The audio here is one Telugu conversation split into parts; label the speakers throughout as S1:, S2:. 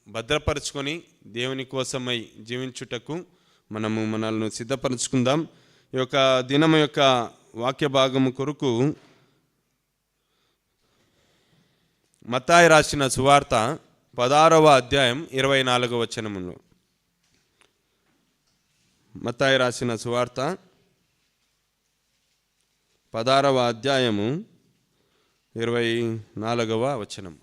S1: భద్రపరుచుకొని దేవుని కోసమై జీవించుటకు మనల్ని సిద్ధపరచుకుందాం. ఈ యొక్క దినం యొక్క వాక్య భాగము కొరకు మత్తాయి రాసిన సువార్త 16వ అధ్యాయం 24వ వచనములో. మత్తాయి రాసిన సువార్త 16వ అధ్యాయము 24వ వచనం.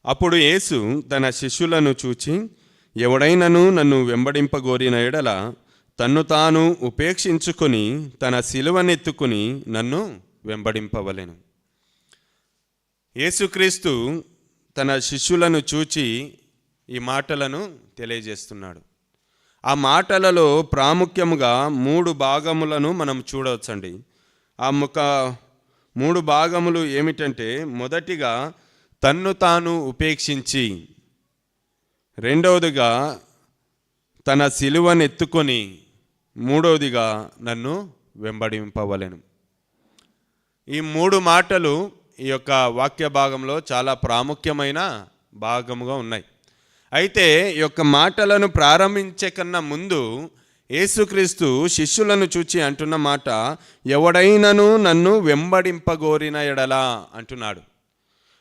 S1: అప్పుడు యేసు తన శిష్యులను చూచి, ఎవడైనను నన్ను వెంబడింపగోరిన ఎడల తన్ను తాను ఉపేక్షించుకొని తన సిలువనెత్తుకుని నన్ను వెంబడింపవలెను. యేసుక్రీస్తు తన శిష్యులను చూచి ఈ మాటలను తెలియజేస్తున్నాడు. ఆ మాటలలో ప్రాముఖ్యముగా 3 భాగములను మనం చూడవచ్చండి. ఆ 3 భాగములు ఏమిటంటే, మొదటిగా తన్ను తాను ఉపేక్షించి, రెండవదిగా తన సిలువనెత్తుకొని, మూడవదిగా నన్ను వెంబడింపవలెను. ఈ 3 మాటలు ఈ యొక్క వాక్య భాగంలో చాలా ప్రాముఖ్యమైన భాగముగా ఉన్నాయి. అయితే ఈ యొక్క మాటలను ప్రారంభించే కన్నా ముందు యేసుక్రీస్తు శిష్యులను చూచి అంటున్న మాట, ఎవడైనను నన్ను వెంబడింపగోరిన ఎడలా అంటున్నాడు.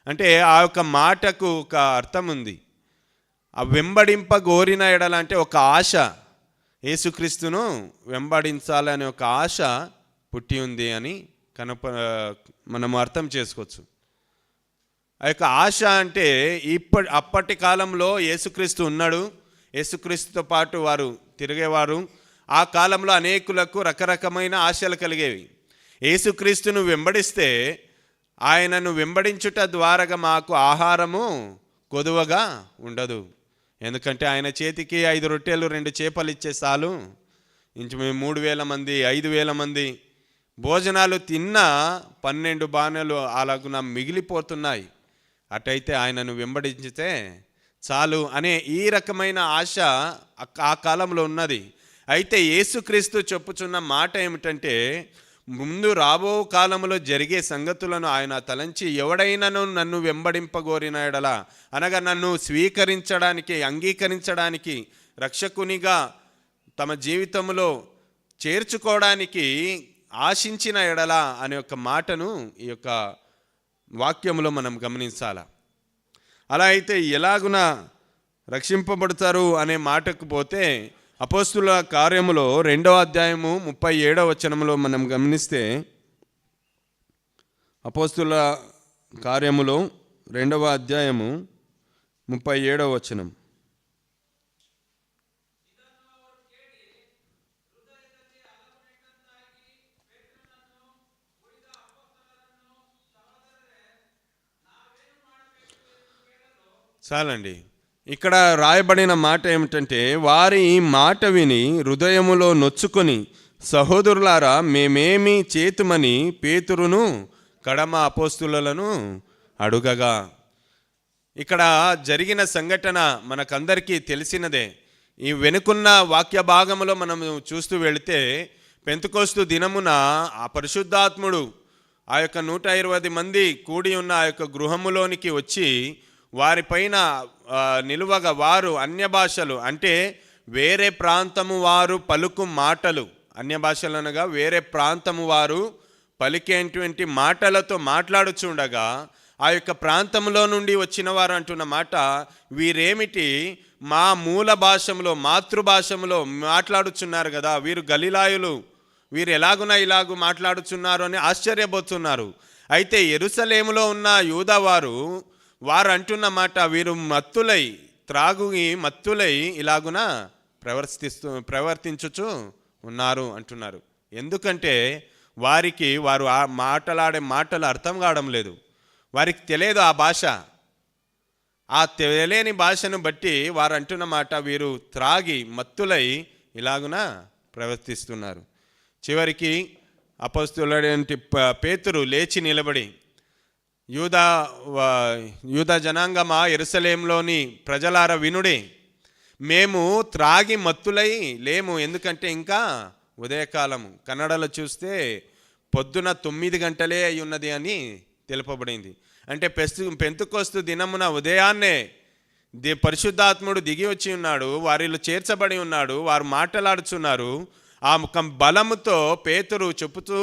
S1: అంటే ఆ యొక్క మాటకు ఒక అర్థం ఉంది. ఆ వెంబడింపగోరిన ఎడల అంటే ఒక ఆశ, యేసుక్రీస్తును వెంబడించాలనే ఒక ఆశ పుట్టి ఉంది అని మనం అర్థం చేసుకోవచ్చు. ఆ యొక్క ఆశ అంటే అప్పటి కాలంలో యేసుక్రీస్తు ఉన్నాడు, యేసుక్రీస్తుతో పాటు వారు తిరిగేవారు. ఆ కాలంలో అనేకులకు రకరకమైన ఆశలు కలిగేవి. యేసుక్రీస్తును వెంబడిస్తే ఆయనను వెంబడించుట ద్వారా మాకు ఆహారము కొదువగా ఉండదు. ఎందుకంటే ఆయన చేతికి 5 రొట్టెలు 2 చేపలు ఇచ్చే చాలు. మేము 3,000 మంది 5,000 మంది భోజనాలు తిన్నా 12 బాణలు అలాగున మిగిలిపోతున్నాయి. అటైతే ఆయనను వెంబడించితే చాలు అనే ఈ రకమైన ఆశ ఆ కాలంలో ఉన్నది. అయితే యేసుక్రీస్తు చెప్పుచున్న మాట ఏమిటంటే, ముందు రాబో కాలంలో జరిగే సంగతులను ఆయన తలంచి, ఎవడైనాను నన్ను వెంబడింపగోరిన ఎడల అనగా నన్ను స్వీకరించడానికి, అంగీకరించడానికి, రక్షకునిగా తమ జీవితంలో చేర్చుకోవడానికి ఆశించిన ఎడల అనే ఒక మాటను ఈ యొక్క వాక్యంలో మనం గమనించాలి. అలా అయితే ఎలాగున రక్షింపబడతారు అనే మాటకు పోతే, అపోస్తుల కార్యములో 2వ అధ్యాయము 37వ వచనంలో మనం గమనిస్తే, అపోస్తుల కార్యములో 2వ అధ్యాయము 37వ వచనం. చాలండి. ఇక్కడ రాయబడిన మాట ఏమిటంటే, వారి మాట విని హృదయములో నొచ్చుకొని, సహోదరులారా మేమేమి చేతుమని పేతురును కడమ అపోస్తులను అడుగగా. ఇక్కడ జరిగిన సంఘటన మనకందరికీ తెలిసినదే. ఈ వెనుకున్న వాక్య భాగంలో మనం చూస్తూ వెళితే, పెంతెకోస్తు దినమున ఆ పరిశుద్ధాత్ముడు ఆ యొక్క 120 మంది కూడి ఉన్న ఆ యొక్క గృహములోనికి వచ్చి వారిపైన నిలువగా, వారు అన్య భాషలు అంటే వేరే ప్రాంతము వారు పలుకు మాటలు, అన్య భాషలు అనగా వేరే ప్రాంతము వారు పలికేటువంటి మాటలతో మాట్లాడుచుండగా, ఆ యొక్క ప్రాంతంలో నుండి వచ్చిన వారు అంటున్న మాట, వీరేమిటి మా మూల భాషలో మాతృభాషలో మాట్లాడుచున్నారు కదా, వీరు గలిలాయులు, వీరు ఇలాగు మాట్లాడుచున్నారు అని ఆశ్చర్యపోతున్నారు. అయితే యెరూషలేములో ఉన్న యూదా వారు అంటున్న మాట, వీరు మత్తులై ఇలాగున ప్రవర్తించుచు ఉన్నారు అంటున్నారు. ఎందుకంటే వారు మాట్లాడే మాటలు అర్థం కావడం లేదు, వారికి తెలియదు ఆ భాష. ఆ తెలియని భాషను బట్టి వారు అంటున్న మాట, వీరు త్రాగి మత్తులై ఇలాగున ప్రవర్తిస్తున్నారు. చివరికి అపోస్తలుడైన పేతురు లేచి నిలబడి యూదా యూదా జనాంగమా, యెరూషలేములోని ప్రజలార వినుడే, మేము త్రాగి మత్తులై లేము, ఎందుకంటే ఇంకా ఉదయకాలము. కన్నడలో చూస్తే పొద్దున 9 గంటలే అయి ఉన్నది అని తెలుపబడింది. అంటే పెంతుకొస్తు దినమున ఉదయాన్నే పరిశుద్ధాత్ముడు దిగి వచ్చి ఉన్నాడు, వారిలో చేర్చబడి ఉన్నాడు, వారు మాట్లాడుచున్నారు. ఆ బలముతో పేతురు చెప్పుతూ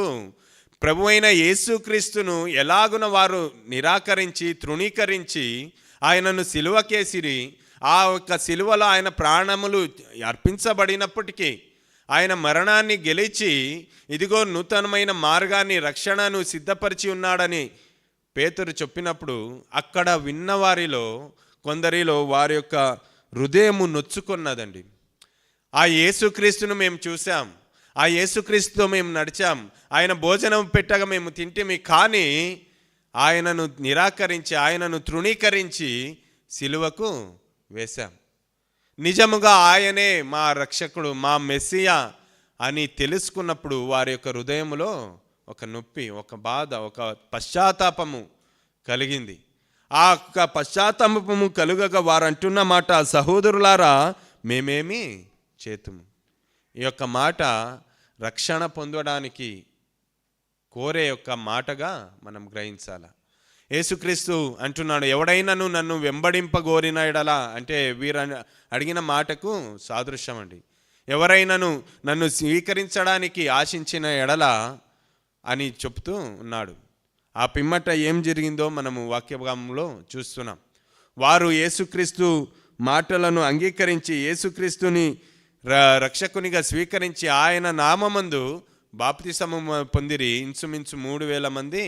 S1: ప్రభు అయిన యేసుక్రీస్తును ఎలాగున వారు నిరాకరించి తృణీకరించి ఆయనను సిలువకేసిరి. ఆ యొక్క సిలువలో ఆయన ప్రాణములు అర్పించబడినప్పటికీ ఆయన మరణాన్ని గెలిచి ఇదిగో నూతనమైన మార్గాన్ని, రక్షణను సిద్ధపరిచి ఉన్నాడని పేతురు చెప్పినప్పుడు అక్కడ విన్నవారిలో కొందరిలో వారి యొక్క హృదయము నొచ్చుకున్నదండి. ఆ యేసుక్రీస్తును మేము చూసాం, ఆ యేసుక్రీస్తుతో మేము నడిచాం, ఆయన భోజనం పెట్టగా మేము తింటిమి, కానీ ఆయనను నిరాకరించి ఆయనను తృణీకరించి సిలువకు వేశాం. నిజముగా ఆయనే మా రక్షకుడు, మా మెస్సియా అని తెలుసుకున్నప్పుడు వారి యొక్క హృదయంలో ఒక నొప్పి, ఒక బాధ, ఒక పశ్చాత్తాపము కలిగింది. ఆ యొక్క పశ్చాత్తాపము కలుగగా వారు అంటున్న మాట, సహోదరులారా మేమేమి చేతుము. ఈ యొక్క మాట రక్షణ పొందడానికి కోరే యొక్క మాటగా మనం గ్రహించాల. యేసుక్రీస్తు అంటున్నాడు, ఎవడైనాను నన్ను వెంబడింపగోరిన ఎడలా, అంటే వీరు అడిగిన మాటకు సాదృశ్యం అండి. ఎవరైనాను నన్ను స్వీకరించడానికి ఆశించిన ఎడల అని చెప్తూ ఉన్నాడు. ఆ పిమ్మట ఏం జరిగిందో మనము వాక్యభాగంలో చూస్తున్నాం. వారు యేసుక్రీస్తు మాటలను అంగీకరించి యేసుక్రీస్తుని రక్షకునిగా స్వీకరించి ఆయన నామమందు బాప్తిసము పొందిరి. ఇంచుమించు 3,000 మంది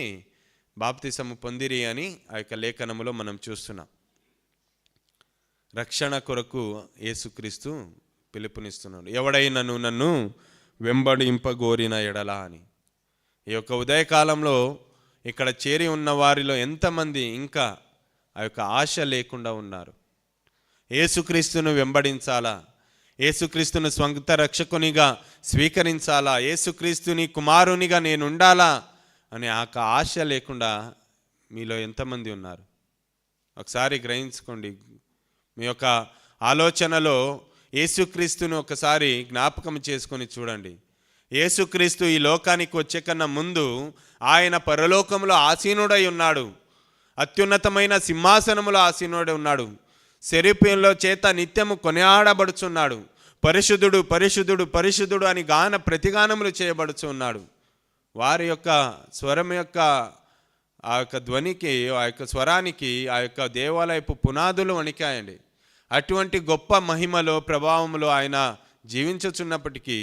S1: బాప్తిసము పొందిరి అని ఆ యొక్క లేఖనములో మనం చూస్తున్నాం. రక్షణ కొరకు యేసుక్రీస్తు పిలుపునిస్తున్నాడు, ఎవడైనను నన్ను వెంబడింపగోరిన ఎడలా అని. ఈ యొక్క ఉదయకాలంలో ఇక్కడ చేరి ఉన్న వారిలో ఎంతమంది ఇంకా ఆ యొక్క ఆశ లేకుండా ఉన్నారు? యేసుక్రీస్తును వెంబడించాలా, యేసుక్రీస్తును స్వంత రక్షకునిగా స్వీకరించాలా, యేసుక్రీస్తుని కుమారునిగా నేను ఉండాలా అనే ఆ ఆశ లేకుండా మీలో ఎంతమంది ఉన్నారు? ఒకసారి గ్రహించుకోండి. మీ యొక్క ఆలోచనలో యేసుక్రీస్తును ఒకసారి జ్ఞాపకం చేసుకొని చూడండి. యేసుక్రీస్తు ఈ లోకానికి వచ్చే కన్నా ముందు ఆయన పరలోకంలో ఆసీనుడై ఉన్నాడు, అత్యున్నతమైన సింహాసనములో ఆసీనుడై ఉన్నాడు, శరీరంలో చేత నిత్యము కొనియాడబడుచున్నాడు, పరిశుద్ధుడు పరిశుద్ధుడు పరిశుద్ధుడు అని ప్రతిగానములు చేయబడుచున్నాడు. వారి యొక్క స్వరం యొక్క ఆ యొక్క ధ్వనికి, ఆ యొక్క స్వరానికి ఆ యొక్క దేవాలయపు పునాదులు వణికాయండి. అటువంటి గొప్ప మహిమలో ప్రభావంలో ఆయన జీవించుచున్నప్పటికీ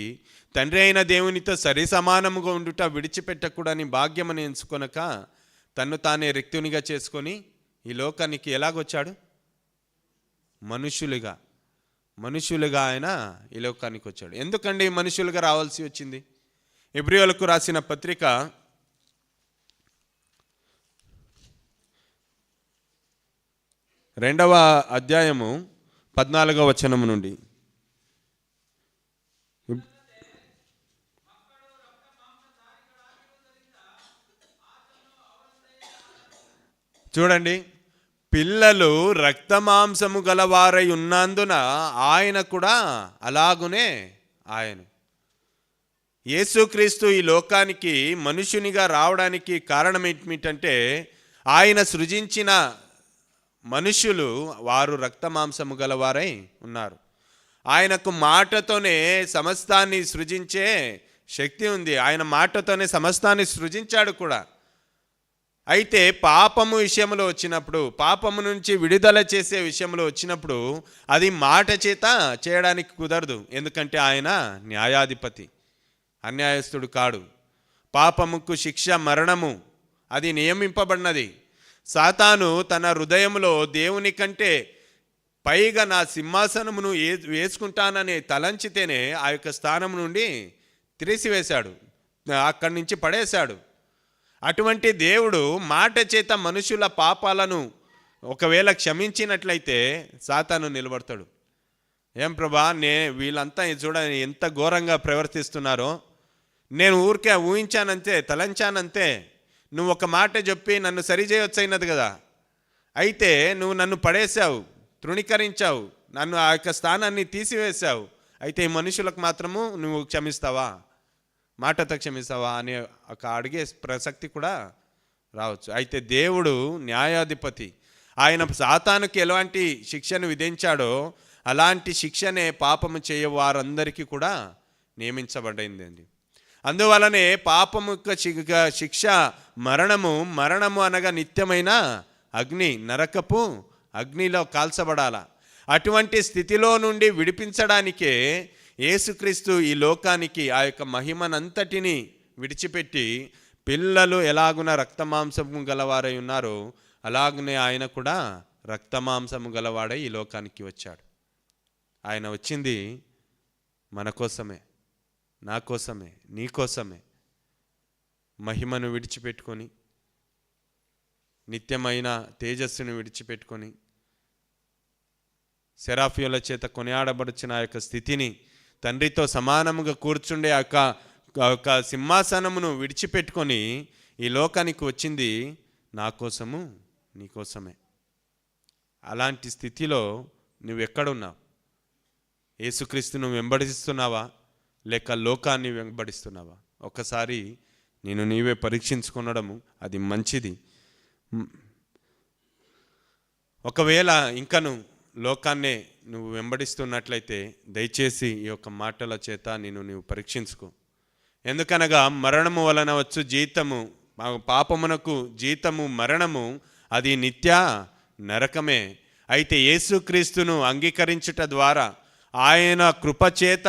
S1: తండ్రి అయిన దేవునితో సరి సమానముగా ఉండుట విడిచిపెట్టకూడని భాగ్యమని ఎంచుకొనక తన్ను తానే రిక్తునిగా చేసుకొని ఈ లోకానికి ఎలాగొచ్చాడు? మనుషులుగా ఆయన ఈ లోకానికి వచ్చాడు. ఎందుకండి మనుషులుగా రావాల్సి వచ్చింది? హెబ్రీయులకు రాసిన పత్రిక 2వ అధ్యాయము 14వ వచనము నుండి. చూడండి, పిల్లలు రక్తమాంసము గలవారై ఉన్నందున ఆయన కూడా అలాగునే ఆయన. యేసుక్రీస్తు ఈ లోకానికి మనుషునిగా రావడానికి కారణం ఏమిటంటే ఆయన సృజించిన మనుషులు వారు రక్తమాంసము గలవారై ఉన్నారు. ఆయనకు మాటతోనే సమస్తాన్ని సృజించే శక్తి ఉంది. ఆయన మాటతోనే సమస్తాన్ని సృజించాడు కూడా. అయితే పాపము విషయంలో వచ్చినప్పుడు, పాపము నుంచి విడుదల చేసే విషయంలో వచ్చినప్పుడు అది మాట చేత చేయడానికి కుదరదు. ఎందుకంటే ఆయన న్యాయాధిపతి, అన్యాయస్తుడు కాడు. పాపముకు శిక్ష మరణము, అది నియమింపబడినది. సాతాను తన హృదయంలో దేవుని కంటే పైగా నా సింహాసనమును వేసుకుంటానని తలంచితేనే ఆ యొక్క స్థానం నుండి త్రిసివేశాడు, అక్కడి నుంచి పడేశాడు. అటువంటి దేవుడు మాట చేత మనుషుల పాపాలను ఒకవేళ క్షమించినట్లయితే సాతాను నిలబడతాడు. ఏం ప్రభా, వీళ్ళంతా చూడండి ఎంత ఘోరంగా ప్రవర్తిస్తున్నారో, నేను ఊరికే ఊహించానంతే, తలంచానంతే, నువ్వు ఒక మాట చెప్పి నన్ను సరిచేయొచ్చు అయినది కదా. అయితే నువ్వు నన్ను పడేశావు, తృణీకరించావు, నన్ను ఆ యొక్క స్థానాన్ని తీసివేశావు. అయితే ఈ మనుషులకు మాత్రము నువ్వు క్షమిస్తావా, మాటతో క్షమిస్తావా అనే ఒక అడిగే ప్రసక్తి కూడా రావచ్చు. అయితే దేవుడు న్యాయాధిపతి. ఆయన సాతానుకి ఎలాంటి శిక్షను విధించాడో అలాంటి శిక్షనే పాపము చేయ వారందరికీ కూడా నియమించబడిందండి. అందువలనే పాపము యొక్క శిక్ష మరణము అనగా నిత్యమైన అగ్ని, నరకపు అగ్నిలో కాల్చబడాల. అటువంటి స్థితిలో నుండి విడిపించడానికే యేసుక్రీస్తు ఈ లోకానికి ఆ యొక్క మహిమనంతటిని విడిచిపెట్టి, పిల్లలు ఎలాగున రక్తమాంసము గలవారై ఉన్నారో అలాగనే ఆయన కూడా రక్తమాంసము గలవాడై ఈ లోకానికి వచ్చాడు. ఆయన వచ్చింది మన కోసమే, నా కోసమే, నీ కోసమే. మహిమను విడిచిపెట్టుకొని, నిత్యమైన తేజస్సును విడిచిపెట్టుకొని, సెరాఫీయుల చేత కొనియాడబడుచిన ఆ యొక్క స్థితిని, తండ్రితో సమానముగా కూర్చుండే ఒక సింహాసనమును విడిచిపెట్టుకొని ఈ లోకానికి వచ్చింది నా కోసము, నీ కోసమే. అలాంటి స్థితిలో నువ్వెక్కడున్నావు? యేసుక్రీస్తును వెంబడిస్తున్నావా లేక లోకాన్ని వెంబడిస్తున్నావా? ఒకసారి నేను నీవే పరీక్షించుకొనడము అది మంచిది. ఒకవేళ ఇంకను లోకాన్నే నువ్వు వెంబడిస్తున్నట్లయితే దయచేసి ఈ యొక్క మాటల చేత నీవు పరీక్షించుకో. ఎందుకనగా మరణము వలన వచ్చు జీతము, పాపమునకు జీతము మరణము, అది నిత్య నరకమే. అయితే యేసుక్రీస్తును అంగీకరించుట ద్వారా ఆయన కృపచేత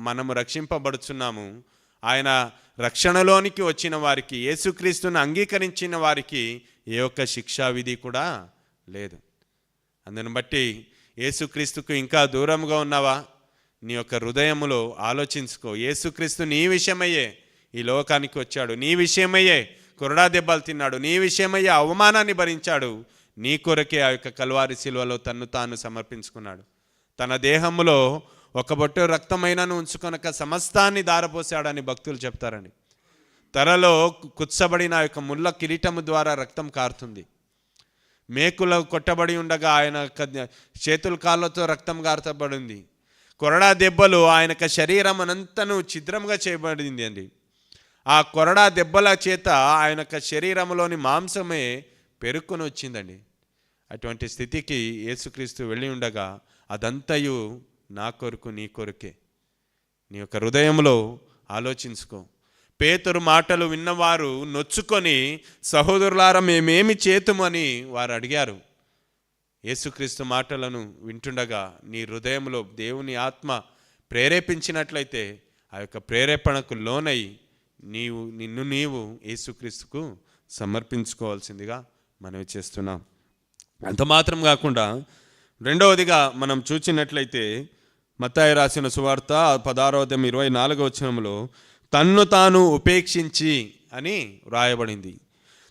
S1: మనము రక్షింపబడుచున్నాము. ఆయన రక్షణలోనికి వచ్చిన వారికి, యేసుక్రీస్తును అంగీకరించిన వారికి ఏ ఒక్క శిక్షా విధి కూడా లేదు. అందుని బట్టి యేసుక్రీస్తుకు ఇంకా దూరంగా ఉన్నావా? నీ యొక్క హృదయములో ఆలోచించుకో. యేసుక్రీస్తు నీ విషయమయ్యే ఈ లోకానికి వచ్చాడు, నీ విషయమయ్యే కొరడా దెబ్బలు తిన్నాడు, నీ విషయమయ్యే అవమానాన్ని భరించాడు, నీ కొరకే ఆ యొక్క కల్వారి శిలువలో తన్ను తాను సమర్పించుకున్నాడు. తన దేహములో ఒక బొట్టు రక్తమైనను ఉంచుకొనక సమస్తాన్ని దారపోసాడని భక్తులు చెప్తారని. తలలో కుచ్చబడిన ఆ యొక్క ముళ్ళ కిరీటము ద్వారా రక్తం కారుతుంది. మేకులు కొట్టబడి ఉండగా ఆయన చేతుల కాళ్ళతో రక్తం కారతబడింది. కొరడా దెబ్బలు ఆయన శరీరం అనంతను ఛిద్రంగా చేయబడింది అండి. ఆ కొరడా దెబ్బల చేత ఆయన శరీరంలోని మాంసమే పెరుక్కుని వచ్చిందండి. అటువంటి స్థితికి యేసుక్రీస్తు వెళ్ళి ఉండగా అదంతయు నా కొరకు, నీ కొరకే. నీ యొక్క హృదయంలో ఆలోచించుకో. పేతురు మాటలు విన్నవారు నొచ్చుకొని, సహోదరులారా మేమేమి చేతుము అని వారు అడిగారు. యేసుక్రీస్తు మాటలను వింటుండగా నీ హృదయంలో దేవుని ఆత్మ ప్రేరేపించినట్లయితే ఆ యొక్క ప్రేరేపణకు లోనై నీవు యేసుక్రీస్తుకు సమర్పించుకోవాల్సిందిగా మనవి చేస్తున్నాం. అంత మాత్రం కాకుండా రెండవదిగా మనం చూచినట్లయితే మత్తయి రాసిన సువార్త 16:24 తన్ను తాను ఉపేక్షించి అని వ్రాయబడింది.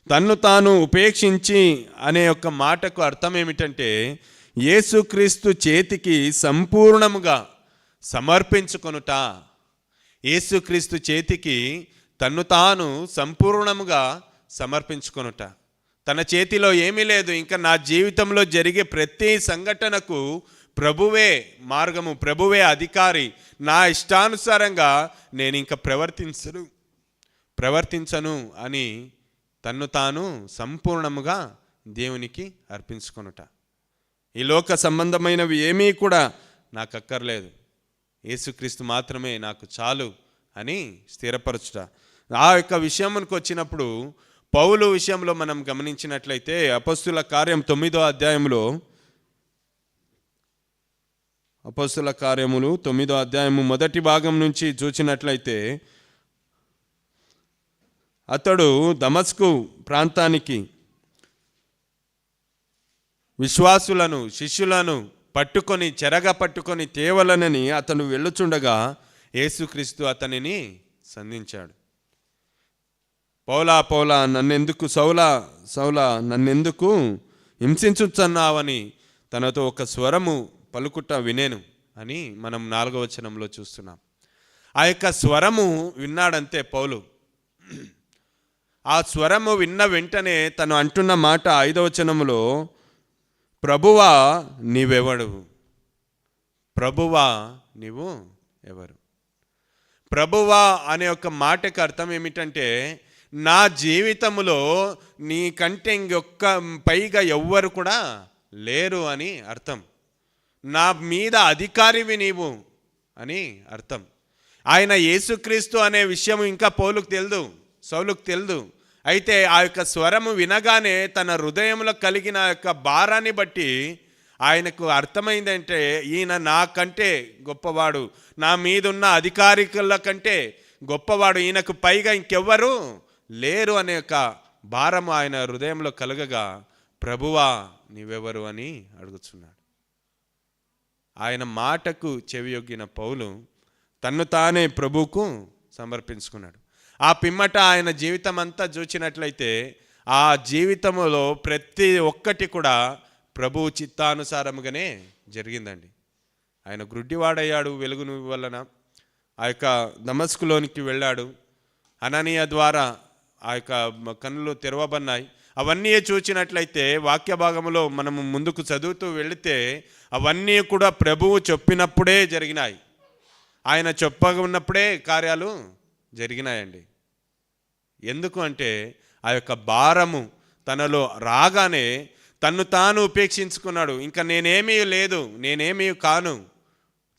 S1: తన్ను తాను ఉపేక్షించి అనే యొక్క మాటకు అర్థం ఏమిటంటే యేసుక్రీస్తు చేతికి సంపూర్ణముగా సమర్పించుకొనుట. యేసుక్రీస్తు చేతికి తన్ను తాను సంపూర్ణముగా సమర్పించుకొనుట. తన చేతిలో ఏమీ లేదు. ఇంకా నా జీవితంలో జరిగే ప్రతి సంఘటనకు ప్రభువే మార్గము, ప్రభువే అధికారి. నా ఇష్టానుసారంగా నేను ఇంకా ప్రవర్తించను అని తన్ను తాను సంపూర్ణముగా దేవునికి అర్పించుకొనుట. ఈ లోక సంబంధమైనవి ఏమీ కూడా నాకు అక్కర్లేదు, యేసుక్రీస్తు మాత్రమే నాకు చాలు అని స్థిరపరచుట. ఆ యొక్క విషయానికి వచ్చినప్పుడు పౌలు విషయంలో మనం గమనించినట్లయితే అపొస్తలుల కార్యం 9వ అధ్యాయంలో, అపొస్తలుల కార్యములు 9వ అధ్యాయము మొదటి భాగం నుంచి చూచినట్లయితే అతడు దమస్కు ప్రాంతానికి విశ్వాసులను, శిష్యులను చెరగా పట్టుకొని తేవలనని అతను వెళ్ళుచుండగా యేసుక్రీస్తు అతనిని సంధించాడు. పౌలా నన్నెందుకు, సౌలా నన్నెందుకు హింసించుచున్నావని తనతో ఒక స్వరము పలుకుట వినేను అని మనం 4వ వచనంలో చూస్తున్నాం. ఆ యొక్క స్వరము విన్నాడంతే పౌలు. ఆ స్వరము విన్న వెంటనే తను అంటున్న మాట 5వ వచనములో, ప్రభువా నీవెవడు, ప్రభువా నీవు ఎవరు. ప్రభువా అనే ఒక మాటకి అర్థం ఏమిటంటే, నా జీవితంలో నీకంటే ఇంకొక్క పైగా ఎవ్వరు కూడా లేరు అని అర్థం. నా మీద అధికారివి నీవు అని అర్థం. ఆయన యేసుక్రీస్తు అనే విషయం ఇంకా పౌలుకు తెలియదు, సౌలుకు తెలియదు. అయితే ఆ యొక్క స్వరము వినగానే తన హృదయంలో కలిగిన యొక్క భారాన్ని బట్టి ఆయనకు అర్థమైందంటే, ఈయన నాకంటే గొప్పవాడు, నా మీదున్న అధికారికుల కంటే గొప్పవాడు, ఈయనకు పైగా ఇంకెవ్వరు లేరు అనే ఒక భారము ఆయన హృదయంలో కలగగా, ప్రభువా నీవెవరు అని అడుగుతున్నాడు. ఆయన మాటకు చెవియొగ్గిన పౌలు తన్ను తానే ప్రభువుకు సమర్పించుకున్నాడు. ఆ పిమ్మట ఆయన జీవితం అంతా చూచినట్లయితే ఆ జీవితంలో ప్రతి ఒక్కటి కూడా ప్రభువు చిత్తానుసారముగానే జరిగిందండి. ఆయన గ్రుడ్డివాడయ్యాడు వెలుగును వలన, ఆ యొక్క దమస్కులోనికి వెళ్ళాడు, అననీయ ద్వారా ఆ యొక్క కన్నులు తెరవబడినాయి. అవన్నీ చూచినట్లయితే వాక్య భాగంలో మనము ముందుకు చదువుతూ వెళితే అవన్నీ కూడా ప్రభువు చెప్పినప్పుడే జరిగినాయి, ఆయన చెప్పకున్నప్పుడే కార్యాలు జరిగినాయండి. ఎందుకు అంటే ఆ యొక్క భారము తనలో రాగానే తన్ను తాను ఉపేక్షించుకున్నాడు. ఇంకా నేనేమీ లేదు, నేనేమీ కాను,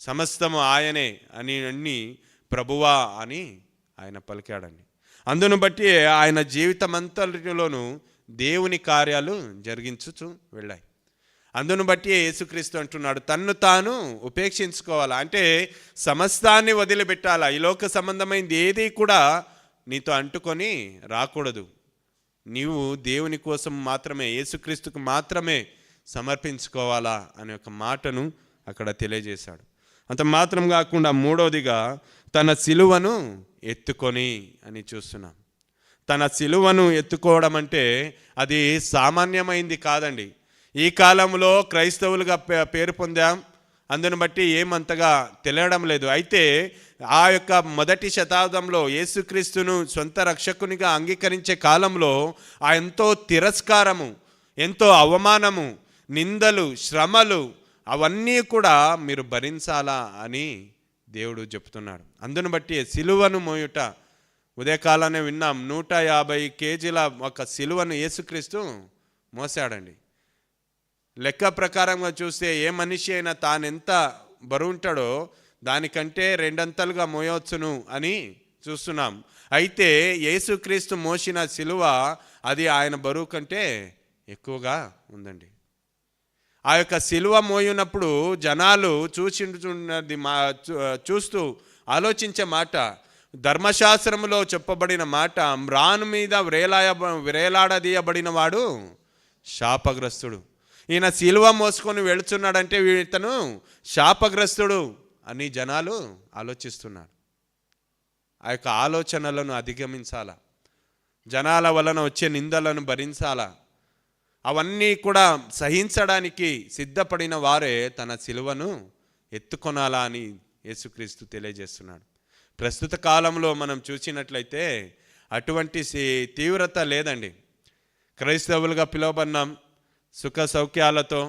S1: సమస్తము ఆయనే అని అన్ని ప్రభువా అని ఆయన పలికాడండి. అందును బట్టి ఆయన జీవితమంతటిలోనూ దేవుని కార్యాలు జరిగించుచు వెళ్ళాయి. అందును బట్టి యేసుక్రీస్తు అంటున్నాడు, తన్ను తాను ఉపేక్షించుకోవాలా అంటే సమస్తాన్ని వదిలిపెట్టాలా. ఈ లోక సంబంధమైనది ఏది కూడా నీతో అంటుకొని రాకూడదు. నీవు దేవుని కోసం మాత్రమే, యేసుక్రీస్తుకు మాత్రమే సమర్పించుకోవాలా అనే ఒక మాటను అక్కడ తెలియజేశాడు. అంత మాత్రం కాకుండా మూడవదిగా తన సిలువను ఎత్తుకొని అని చూస్తున్నాం. తన సిలువను ఎత్తుకోవడం అంటే అది సామాన్యమైంది కాదండి. ఈ కాలంలో క్రైస్తవులుగా పేరు పొందాం, అందును బట్టి ఏమంతగా తెలియడం లేదు. అయితే ఆ యొక్క మొదటి శతాబ్దంలో యేసుక్రీస్తును సొంత రక్షకునిగా అంగీకరించే కాలంలో ఆ ఎంతో తిరస్కారము, ఎంతో అవమానము, నిందలు, శ్రమలు అవన్నీ కూడా మీరు భరించాలా అని దేవుడు చెప్తున్నాడు. అందును బట్టి సిలువను మోయుట, ఉదయకాలానే విన్నాం, 150 కేజీల ఒక సిలువను యేసుక్రీస్తు మోసాడండి. లెక్క ప్రకారంగా చూస్తే ఏ మనిషి అయినా తానెంత బరువు ఉంటాడో దానికంటే 2 అంతలుగా మోయవచ్చును అని చూస్తున్నాం. అయితే యేసుక్రీస్తు మోసిన సిలువ అది ఆయన బరువు కంటే ఎక్కువగా ఉందండి. ఆ యొక్క సిలువ మోయినప్పుడు జనాలు చూస్తూ ఆలోచించే మాట, ధర్మశాస్త్రంలో చెప్పబడిన మాట, మ్రాను మీద వ్రేలాడదీయబడిన వాడు శాపగ్రస్తుడు. ఈయన సిలువ మోసుకొని వెళుతున్నాడంటే ఇతను శాపగ్రస్తుడు అని జనాలు ఆలోచిస్తున్నారు. ఆ యొక్క ఆలోచనలను అధిగమించాలా, జనాల వలన వచ్చే నిందలను భరించాలా, అవన్నీ కూడా సహించడానికి సిద్ధపడిన వారే తన సిలువను ఎత్తుకొనాలా అని యేసుక్రీస్తు తెలియజేస్తున్నాడు. ప్రస్తుత కాలంలో మనం చూసినట్లయితే అటువంటి తీవ్రత లేదండి. క్రైస్తవులుగా పిలువబడినాం, సుఖ సౌఖ్యాలతో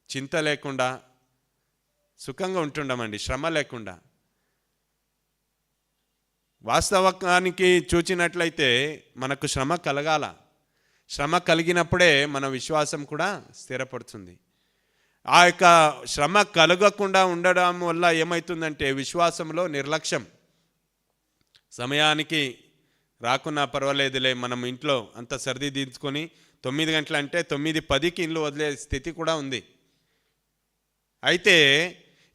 S1: చింత లేకుండా సుఖంగా ఉంటుండమండి, శ్రమ లేకుండా. వాస్తవానికి చూచినట్లయితే మనకు శ్రమ కలగాల, శ్రమ కలిగినప్పుడే మన విశ్వాసం కూడా స్థిరపడుతుంది. ఆ యొక్క శ్రమ కలగకుండా ఉండడం వల్ల ఏమవుతుందంటే విశ్వాసంలో నిర్లక్ష్యం. సమయానికి రాకున్నా పర్వాలేదులే, మనం ఇంట్లో అంత సర్ది దించుకొని 9 గంటలు అంటే 9:10కి ఇల్లు వదిలే స్థితి కూడా ఉంది. అయితే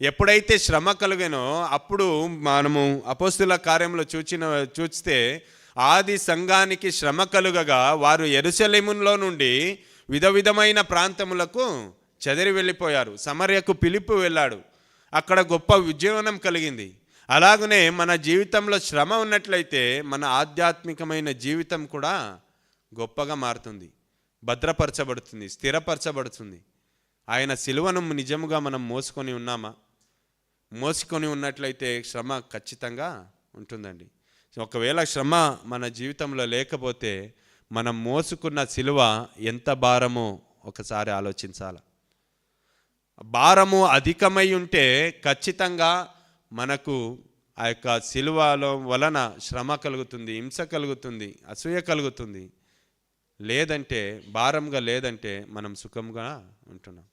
S1: ఎప్పుడైతే శ్రమ కలిగానో అప్పుడు మనము అపోస్తుల కార్యంలో చూస్తే ఆది సంఘానికి శ్రమ కలుగగా వారు యెరూషలేములో నుండి విధమైన ప్రాంతములకు చెదరి వెళ్ళిపోయారు. సమరయకు ఫిలిప్పు వెళ్ళాడు, అక్కడ గొప్ప ఉజ్జీవనం కలిగింది. అలాగనే మన జీవితంలో శ్రమ ఉన్నట్లయితే మన ఆధ్యాత్మికమైన జీవితం కూడా గొప్పగా మారుతుంది, భద్రపరచబడుతుంది, స్థిరపరచబడుతుంది. ఆయన సిలువను నిజముగా మనం మోసుకొని ఉన్నామా? మోసుకొని ఉన్నట్లయితే శ్రమ ఖచ్చితంగా ఉంటుందండి. ఒకవేళ శ్రమ మన జీవితంలో లేకపోతే మనం మోసుకున్న సిలువ ఎంత భారమో ఒకసారి ఆలోచించాలి. భారము అధికమై ఉంటే ఖచ్చితంగా మనకు ఆ యొక్క సిలువలో వలన శ్రమ కలుగుతుంది, హింస కలుగుతుంది, అసూయ కలుగుతుంది. లేదంటే భారంగా లేదంటే మనం సుఖంగా ఉంటున్నాం.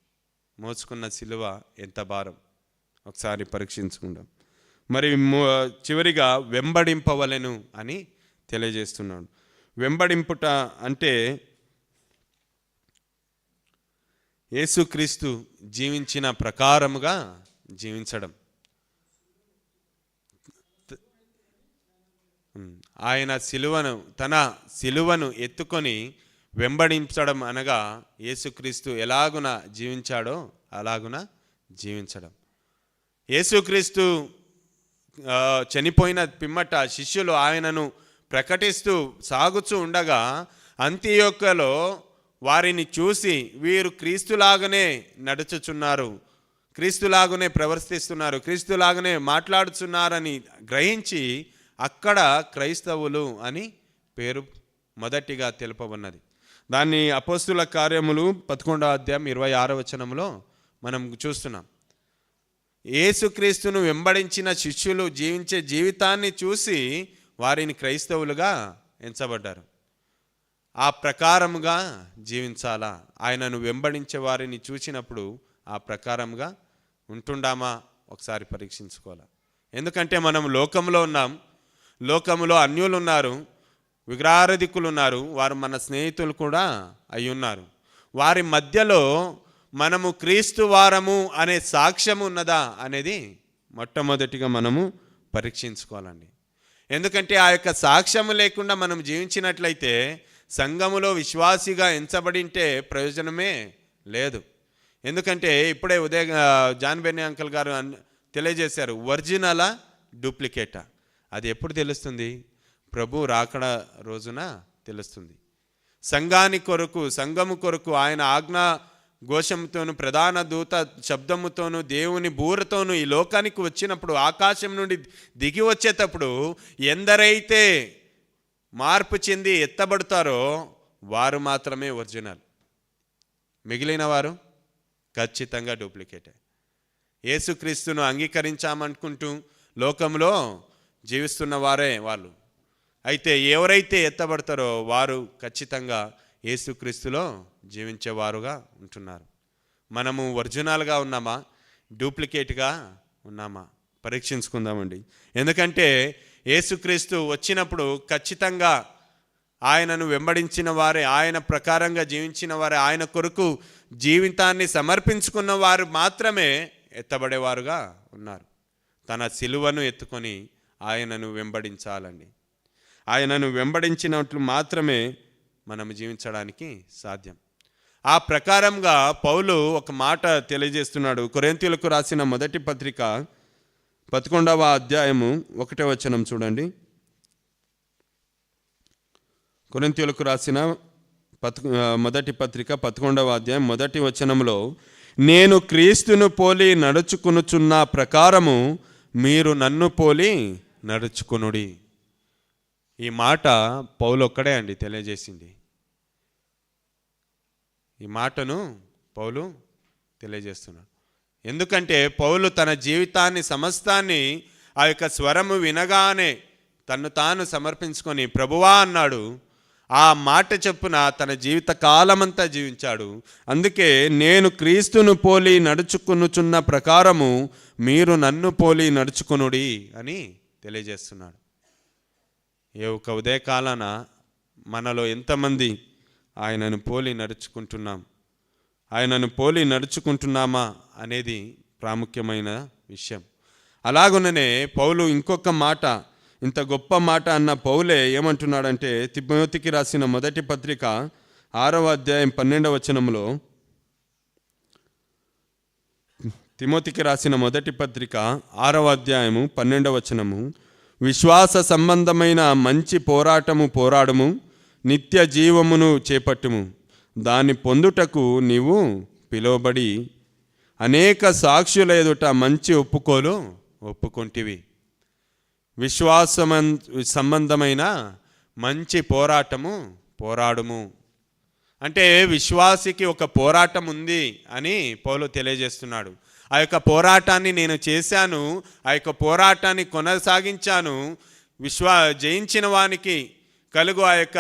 S1: మోసుకున్న సిలువ ఎంత భారం ఒకసారి పరీక్షించుకుందాం. మరి చివరిగా వెంబడింపవలెను అని తెలియజేస్తున్నాడు. వెంబడింపుట అంటే యేసుక్రీస్తు జీవించిన ప్రకారముగా జీవించడం. ఆయన తన సిలువను ఎత్తుకొని వెంబడించడం అనగా యేసుక్రీస్తు ఎలాగున జీవించాడో అలాగున జీవించడం. యేసుక్రీస్తు చనిపోయిన పిమ్మట శిష్యులు ఆయనను ప్రకటిస్తూ సాగుతూ ఉండగా అంతియోక్యలో వారిని చూసి వీరు క్రీస్తులాగానే నడుచుచున్నారు, క్రీస్తులాగానే ప్రవర్తిస్తున్నారు, క్రీస్తులాగానే మాట్లాడుతున్నారని గ్రహించి అక్కడ క్రైస్తవులు అని పేరు మొదటిగా తెలుపబడినది. దాన్ని అపోస్తుల కార్యములు 11వ అధ్యాయం 26వ వచనంలో మనం చూస్తున్నాం. యేసుక్రీస్తును వెంబడించిన శిష్యులు జీవించే జీవితాన్ని చూసి వారిని క్రైస్తవులుగా ఎంచబడ్డారు. ఆ ప్రకారముగా జీవించాలా? ఆయనను వెంబడించే వారిని చూసినప్పుడు ఆ ప్రకారంగా ఉంటుండామా ఒకసారి పరీక్షించుకోవాలి. ఎందుకంటే మనం లోకంలో ఉన్నాం, లోకములో అన్యులు ఉన్నారు, విగ్రహారాధికులు ఉన్నారు, వారు మన స్నేహితులు కూడా అయి ఉన్నారు. వారి మధ్యలో మనము క్రీస్తు వారము అనే సాక్ష్యం ఉన్నదా అనేది మొట్టమొదటిగా మనము పరీక్షించుకోవాలండి. ఎందుకంటే ఆ యొక్క సాక్ష్యము లేకుండా మనం జీవించినట్లయితే సంఘములో విశ్వాసిగా ఎంచబడింటే ప్రయోజనమే లేదు. ఎందుకంటే ఇప్పుడే జాన్ బెన్నీ అంకల్ గారు తెలియజేశారు, ఒరిజినలా డూప్లికేటా అది ఎప్పుడు తెలుస్తుంది? ప్రభు రాకడ రోజున తెలుస్తుంది. సంఘము కొరకు ఆయన ఆజ్ఞా ఘోషంతోను ప్రధాన దూత శబ్దముతోను దేవుని బూరతోను ఈ లోకానికి వచ్చినప్పుడు, ఆకాశం నుండి దిగి వచ్చేటప్పుడు ఎందరైతే మార్పు చెంది ఎత్తబడతారో వారు మాత్రమే ఒరిజినల్, మిగిలిన వారు ఖచ్చితంగా డూప్లికేటే. యేసుక్రీస్తును అంగీకరించామనుకుంటూ లోకంలో జీవిస్తున్న వారే వాళ్ళు. అయితే ఎవరైతే ఎత్తబడతారో వారు ఖచ్చితంగా యేసుక్రీస్తులో జీవించేవారుగా ఉంటున్నారు. మనము ఒరిజినల్గా ఉన్నామా, డూప్లికేట్గా ఉన్నామా పరీక్షించుకుందామండి. ఎందుకంటే యేసుక్రీస్తు వచ్చినప్పుడు ఖచ్చితంగా ఆయనను వెంబడించిన వారే, ఆయన ప్రకారంగా జీవించిన వారే, ఆయన కొరకు జీవితాన్ని సమర్పించుకున్న వారు మాత్రమే ఎత్తబడేవారుగా ఉన్నారు. తన సిలువను ఎత్తుకొని ఆయనను వెంబడించాలండి. ఆయనను వెంబడించినట్లు మాత్రమే మనం జీవించడానికి సాధ్యం. ఆ ప్రకారంగా పౌలు ఒక మాట తెలియజేస్తున్నాడు. కొరింథీయులకు రాసిన మొదటి పత్రిక 11వ అధ్యాయము 1వ వచనం చూడండి. కొరింథీయులకు రాసిన మొదటి పత్రిక 11వ అధ్యాయం 1వ వచనంలో, నేను క్రీస్తును పోలి నడుచుకునుచున్న ప్రకారము మీరు నన్ను పోలి నడుచుకునుడి. ఈ మాట పౌలు ఒక్కడే అండి తెలియజేసింది. ఈ మాటను పౌలు తెలియజేస్తున్నాడు. ఎందుకంటే పౌలు తన జీవితాన్ని సమస్తాన్ని ఆ యొక్క స్వరము వినగానే తన్ను తాను సమర్పించుకొని ప్రభువా అన్నాడు. ఆ మాట చొప్పున తన జీవిత కాలమంతా జీవించాడు. అందుకే నేను క్రీస్తును పోలి నడుచుకునుచున్న ప్రకారము మీరు నన్ను పోలి నడుచుకునుడి అని తెలియజేస్తున్నాడు. ఏ ఒక ఉదయకాలాన మనలో ఎంతమంది ఆయనను పోలి నడుచుకుంటున్నాం, ఆయనను పోలి నడుచుకుంటున్నామా అనేది ప్రాముఖ్యమైన విషయం. అలాగుననే పౌలు ఇంకొక మాట, ఇంత గొప్ప మాట అన్న పౌలే ఏమంటున్నాడంటే తిమోతికి రాసిన మొదటి పత్రిక 6వ అధ్యాయం 12వ వచనంలో, తిమోతికి రాసిన మొదటి పత్రిక 6వ అధ్యాయము 12వ వచనము, విశ్వాస సంబంధమైన మంచి పోరాటము పోరాడము, నిత్య జీవమును చేపట్టుము, దాన్ని పొందుటకు నీవు పిలువబడి అనేక సాక్షుల ఎదుట మంచి ఒప్పుకోలు ఒప్పుకొంటివి. సంబంధమైన మంచి పోరాడుము. అంటే విశ్వాసికి ఒక పోరాటం ఉంది అని పౌలు తెలియజేస్తున్నాడు. ఆ యొక్క పోరాటాన్ని నేను చేశాను, ఆ యొక్క పోరాటాన్ని కొనసాగించాను. జయించిన వానికి కలుగు ఆ యొక్క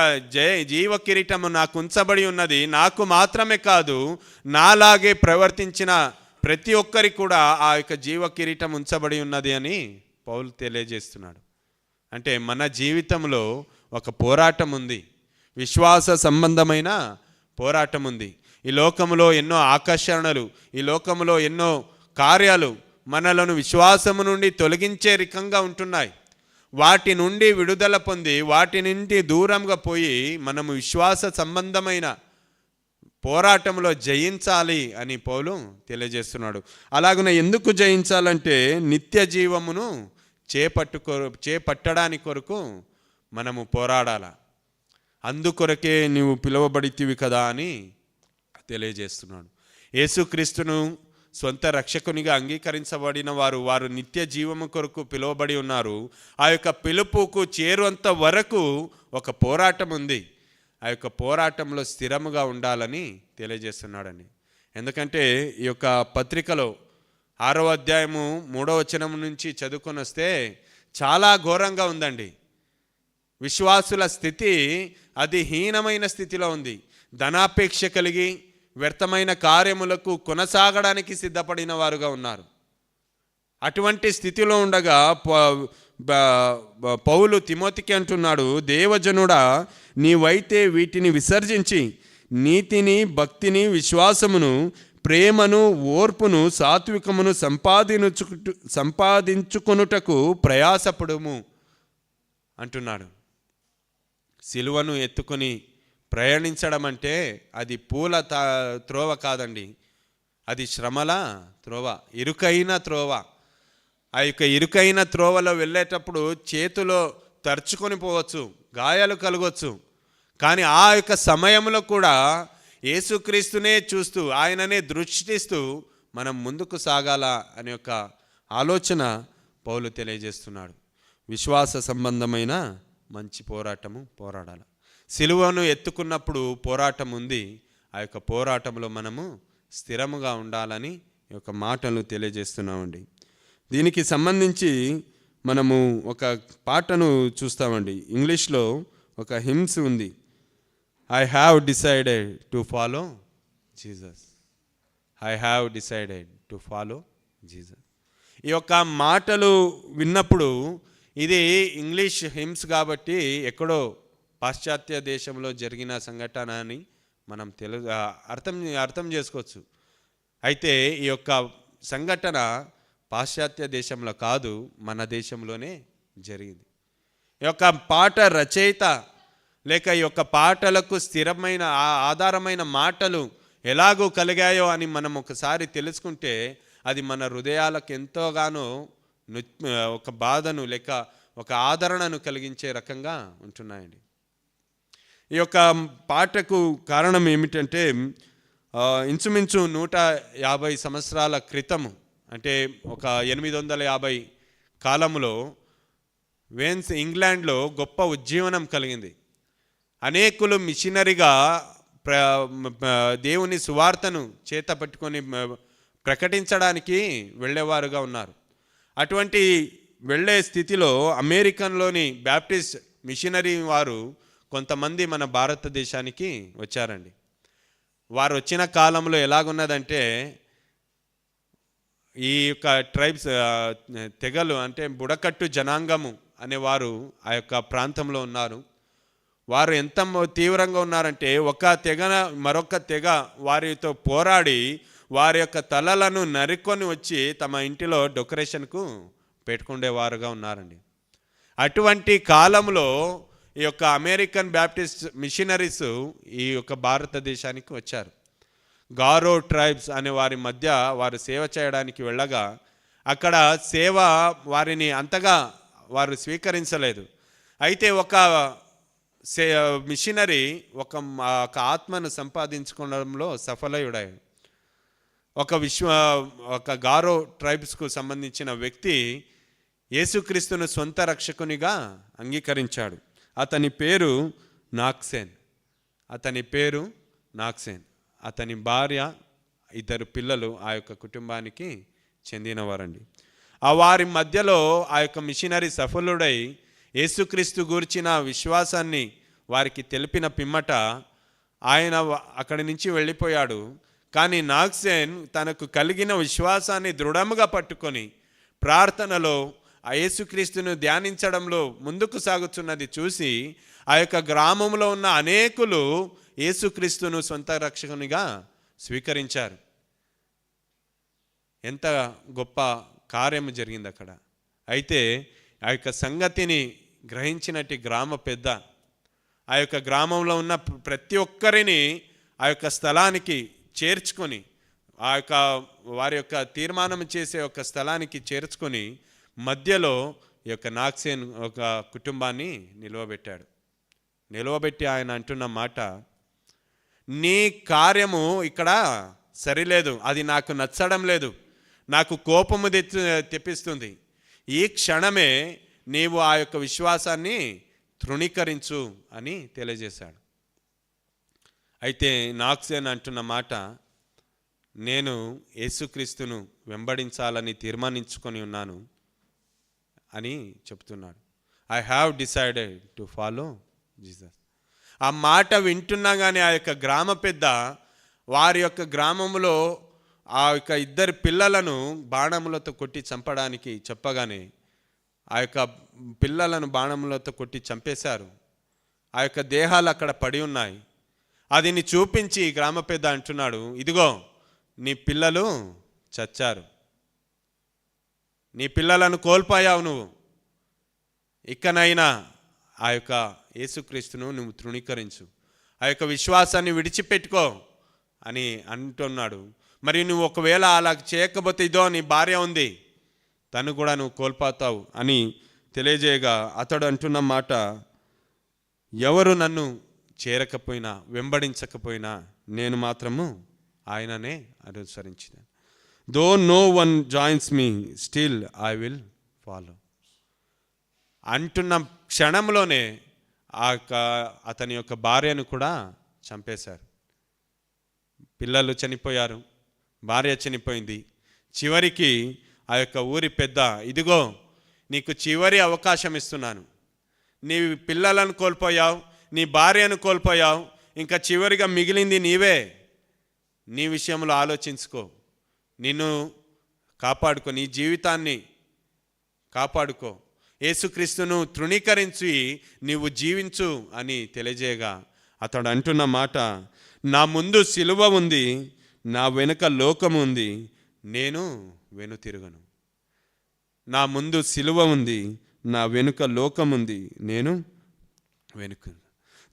S1: జీవ కిరీటము నాకు ఉంచబడి ఉన్నది. నాకు మాత్రమే కాదు, నాలాగే ప్రవర్తించిన ప్రతి ఒక్కరికి కూడా ఆ యొక్క జీవ కిరీటం ఉంచబడి ఉన్నది అని పౌలు తెలియజేస్తున్నాడు. అంటే మన జీవితంలో ఒక పోరాటం ఉంది, విశ్వాస సంబంధమైన పోరాటం ఉంది. ఈ లోకంలో ఎన్నో ఆకర్షణలు, ఈ లోకంలో ఎన్నో కార్యాలు మనలను విశ్వాసము నుండి తొలగించే రకంగా ఉంటున్నాయి. వాటి నుండి విడుదల పొంది వాటి నుండి దూరంగా పోయి మనము విశ్వాస సంబంధమైన పోరాటంలో జయించాలి అని పౌలు తెలియజేస్తున్నాడు. అలాగనే ఎందుకు జయించాలంటే నిత్య జీవమును చేపట్టడానికి కొరకు మనము పోరాడాల. అందుకొరకే నీవు పిలువబడితివి కదా అని తెలియజేస్తున్నాడు. యేసుక్రీస్తును సొంత రక్షకునిగా అంగీకరించబడిన వారు నిత్య జీవము కొరకు పిలువబడి ఉన్నారు. ఆ యొక్క పిలుపుకు చేరువంత వరకు ఒక పోరాటం ఉంది. ఆ యొక్క పోరాటంలో స్థిరముగా ఉండాలని తెలియజేస్తున్నాడండి. ఎందుకంటే ఈ యొక్క పత్రికలో 6వ అధ్యాయము 3వ వచనం నుంచి చదువుకొని వస్తే చాలా ఘోరంగా ఉందండి. విశ్వాసుల స్థితి అది హీనమైన స్థితిలో ఉంది. ధనాపేక్ష కలిగి వ్యర్థమైన కార్యములకు కొనసాగడానికి సిద్ధపడిన వారుగా ఉన్నారు. అటువంటి స్థితిలో ఉండగా పౌలు తిమోతికి అంటున్నాడు, దేవజనుడా, నీవైతే వీటిని విసర్జించి నీతిని, భక్తిని, విశ్వాసమును, ప్రేమను, ఓర్పును, సాత్వికమును సంపాదించుకొనుటకు ప్రయాసపడుము అంటున్నాడు. సిలువను ఎత్తుకొని ప్రయాణించడం అంటే అది పూల త్రోవ కాదండి, అది శ్రమల త్రోవ, ఇరుకైన త్రోవ. ఆ యొక్క ఇరుకైన త్రోవలో వెళ్ళేటప్పుడు చేతిలో తరుచుకొని పోవచ్చు, గాయాలు కలగవచ్చు. కానీ ఆ యొక్క సమయంలో కూడా యేసుక్రీస్తునే చూస్తూ, ఆయననే దృష్టిస్తూ మనం ముందుకు సాగాల అనే యొక్క ఆలోచన పౌలు తెలియజేస్తున్నాడు. విశ్వాస సంబంధమైన మంచి పోరాడాలి. సిలువను ఎత్తుకున్నప్పుడు పోరాటం ఉంది. ఆ యొక్క పోరాటంలో మనము స్థిరముగా ఉండాలని ఈ యొక్క మాటలు తెలియజేస్తున్నామండి. దీనికి సంబంధించి మనము ఒక పాటను చూస్తామండి. ఇంగ్లీష్లో ఒక హిమ్స్ ఉంది, I have decided to follow Jesus. I have decided to follow Jesus. ఈ యొక్క మాటలు విన్నప్పుడు ఇది ఇంగ్లీష్ హిమ్స్ కాబట్టి ఎక్కడో పాశ్చాత్య దేశంలో జరిగిన సంఘటన అని మనం అర్థం చేసుకోవచ్చు. అయితే ఈ యొక్క సంఘటన పాశ్చాత్య దేశంలో కాదు, మన దేశంలోనే జరిగింది. ఈ యొక్క పాట రచయిత లేక ఈ యొక్క పాటలకు స్థిరమైన ఆధారమైన మాటలు ఎలాగూ కలిగాయో అని మనం ఒకసారి తెలుసుకుంటే అది మన హృదయాలకు ఎంతోగానో ఒక బాధను లేక ఒక ఆదరణను కలిగించే రకంగా ఉంటున్నాయండి. ఈ యొక్క పాటకు కారణం ఏమిటంటే ఇంచుమించు 150 సంవత్సరాల క్రితము, అంటే ఒక 850 కాలంలో వేన్స్ ఇంగ్లాండ్లో గొప్ప ఉజ్జీవనం కలిగింది. అనేకులు మిషనరీగా దేవుని సువార్తను చేత పట్టుకొని ప్రకటించడానికి వెళ్ళేవారుగా ఉన్నారు. అటువంటి వెళ్ళే స్థితిలో అమెరికన్లోని బ్యాప్టిస్ట్ మిషనరీ వారు కొంతమంది మన భారతదేశానికి వచ్చారండి. వారు వచ్చిన కాలంలో ఎలాగున్నదంటే ఈ యొక్క ట్రైబ్స్ తెగలు అంటే బుడకట్టు జనాంగము అనేవారు ఆ యొక్క ప్రాంతంలో ఉన్నారు. వారు ఎంత తీవ్రంగా ఉన్నారంటే ఒక తెగ మరొక తెగ వారితో పోరాడి వారి యొక్క తలలను నరుక్కొని వచ్చి తమ ఇంటిలో డెకరేషన్కు పెట్టుకునేవారుగా ఉన్నారండి. అటువంటి కాలంలో ఈ యొక్క అమెరికన్ బ్యాప్టిస్ట్ మిషనరీస్ ఈ యొక్క భారతదేశానికి వచ్చారు. గారో ట్రైబ్స్ అనే వారి మధ్య వారు సేవ చేయడానికి వెళ్ళగా అక్కడ సేవ వారిని అంతగా వారు స్వీకరించలేదు. అయితే ఒక మిషనరీ ఒక ఆత్మను సంపాదించుకోవడంలో సఫలయుడాడు. ఒక గారో ట్రైబ్స్కు సంబంధించిన వ్యక్తి యేసుక్రీస్తును సొంత రక్షకునిగా అంగీకరించాడు. అతని పేరు నాక్సేన్. అతని భార్య, 2 పిల్లలు ఆ యొక్క కుటుంబానికి చెందినవారండి. వారి మధ్యలో ఆ యొక్క మిషనరీ సఫలుడై యేసుక్రీస్తు గూర్చిన విశ్వాసాన్ని వారికి తెలిపిన పిమ్మట ఆయన అక్కడి నుంచి వెళ్ళిపోయాడు. కానీ నాక్సేన్ తనకు కలిగిన విశ్వాసాన్ని దృఢముగా పట్టుకొని ప్రార్థనలో ఆ యేసుక్రీస్తును ధ్యానించడంలో ముందుకు సాగుతున్నది చూసి ఆ యొక్క గ్రామంలో ఉన్న అనేకులు యేసుక్రీస్తును సొంత రక్షకునిగా స్వీకరించారు. ఎంత గొప్ప కార్యము జరిగింది అక్కడ. అయితే ఆ యొక్క సంగతిని గ్రహించినట్టు గ్రామ పెద్ద ఆ యొక్క గ్రామంలో ఉన్న ప్రతి ఒక్కరిని ఆ యొక్క స్థలానికి చేర్చుకొని, ఆ యొక్క వారి యొక్క తీర్మానం చేసే ఒక స్థలానికి చేర్చుకొని మధ్యలో ఈ యొక్క నాక్సేన్ ఒక కుటుంబాన్ని నిలవబెట్టి ఆయన అంటున్న మాట, నీ కార్యము ఇక్కడ సరిలేదు, అది నాకు నచ్చడం లేదు, నాకు కోపము తెప్పిస్తుంది. ఈ క్షణమే నీవు ఆ యొక్క విశ్వాసాన్ని తృణీకరించు అని తెలియజేశాడు. అయితే నాక్సేన్ అంటున్న మాట, నేను యేసుక్రీస్తును వెంబడించాలని తీర్మానించుకొని ఉన్నాను అని చెప్తున్నాడు. I have decided to follow Jesus. ఆ మాట వింటున్నా కానీ ఆ యొక్క గ్రామ పెద్ద వారి యొక్క గ్రామంలో ఆ యొక్క 2 పిల్లలను బాణములతో కొట్టి చంపడానికి చెప్పగానే ఆ యొక్క పిల్లలను బాణములతో కొట్టి చంపేశారు. ఆ యొక్క దేహాలు అక్కడ పడి ఉన్నాయి. అదిని చూపించి గ్రామ పెద్ద అంటున్నాడు, ఇదిగో నీ పిల్లలు చచ్చారు, నీ పిల్లలను కోల్పోయావు, నువ్వు ఇకనైనా ఆ యొక్క యేసుక్రీస్తును నువ్వు తృణీకరించు, ఆ యొక్క విశ్వాసాన్ని విడిచిపెట్టుకో అని అంటున్నాడు. మరి నువ్వు ఒకవేళ అలా చేయకపోతే ఇదో నీ భార్య ఉంది, తను కూడా నువ్వు కోల్పోతావు అని తెలియజేయగా అతడు అంటున్న మాట, ఎవరు నన్ను చేరకపోయినా వెంబడించకపోయినా నేను మాత్రము ఆయననే అనుసరించినాను. Though no one joins me still I will follow అంటున్న క్షణంలోనే అతని యొక్క భార్యను కూడా చంపేశారు. పిల్లలు చనిపోయారు, భార్య చనిపోయింది. చివరికి ఆ యొక్క ఊరి పెద్ద, ఇదిగో నీకు చివరి అవకాశం ఇస్తున్నాను, నీ పిల్లలను కోల్పోయావు, నీ భార్యను కోల్పోయావు, ఇంకా చివరిగా మిగిలింది నీవే, నీ విషయంలో ఆలోచించుకో, నిన్ను కాపాడుకో, నీ జీవితాన్ని కాపాడుకో, యేసుక్రీస్తును తృణీకరించి నీవు జీవించు అని తెలియజేయగా అతడు అంటున్న మాట, నా ముందు సిలువ ఉంది, నా వెనుక లోకం ఉంది, నేను వెనుతిరుగను. నా ముందు సిలువ ఉంది, నా వెనుక లోకం ఉంది, నేను వెనుక.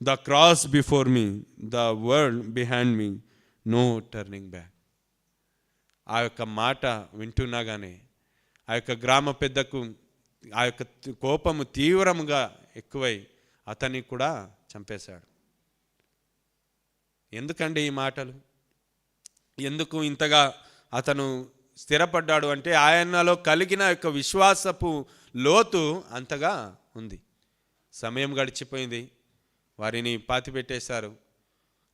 S1: The cross before me, the world behind me, no turning back. ఆ యొక్క మాట వింటున్నాగానే ఆ యొక్క గ్రామ పెద్దకు ఆ యొక్క కోపము తీవ్రంగా ఎక్కువై అతన్ని కూడా చంపేశాడు. ఎందుకండి ఈ మాటలు? ఎందుకు ఇంతగా అతను స్థిరపడ్డాడు అంటే ఆయనలో కలిగిన యొక్క విశ్వాసపు లోతు అంతగా ఉంది. సమయం గడిచిపోయింది, వారిని పాతిపెట్టేశారు.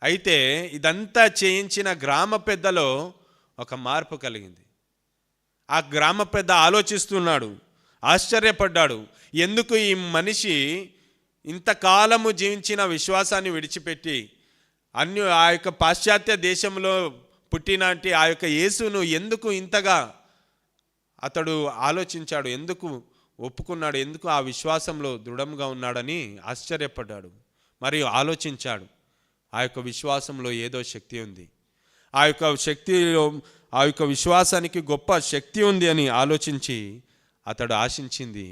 S1: అయితే ఇదంతా చేయించిన గ్రామ పెద్దలో ఒక మార్పు కలిగింది. ఆ గ్రామ పెద్ద ఆలోచిస్తున్నాడు, ఆశ్చర్యపడ్డాడు. ఎందుకు ఈ మనిషి ఇంతకాలము జీవించిన విశ్వాసాన్ని విడిచిపెట్టి ఆ యొక్క పాశ్చాత్య దేశంలో పుట్టినటి ఆ యొక్క యేసును ఎందుకు ఇంతగా అతడు ఆలోచించాడు, ఎందుకు ఒప్పుకున్నాడు, ఎందుకు ఆ విశ్వాసంలో దృఢంగా ఉన్నాడని ఆశ్చర్యపడ్డాడు. మరియు ఆలోచించాడు, ఆ యొక్క విశ్వాసంలో ఏదో శక్తి ఉంది, ఆ యొక్క శక్తిలో ఆ యొక్క విశ్వాసానికి గొప్ప శక్తి ఉంది అని ఆలోచించి అతడు ఆశించింది,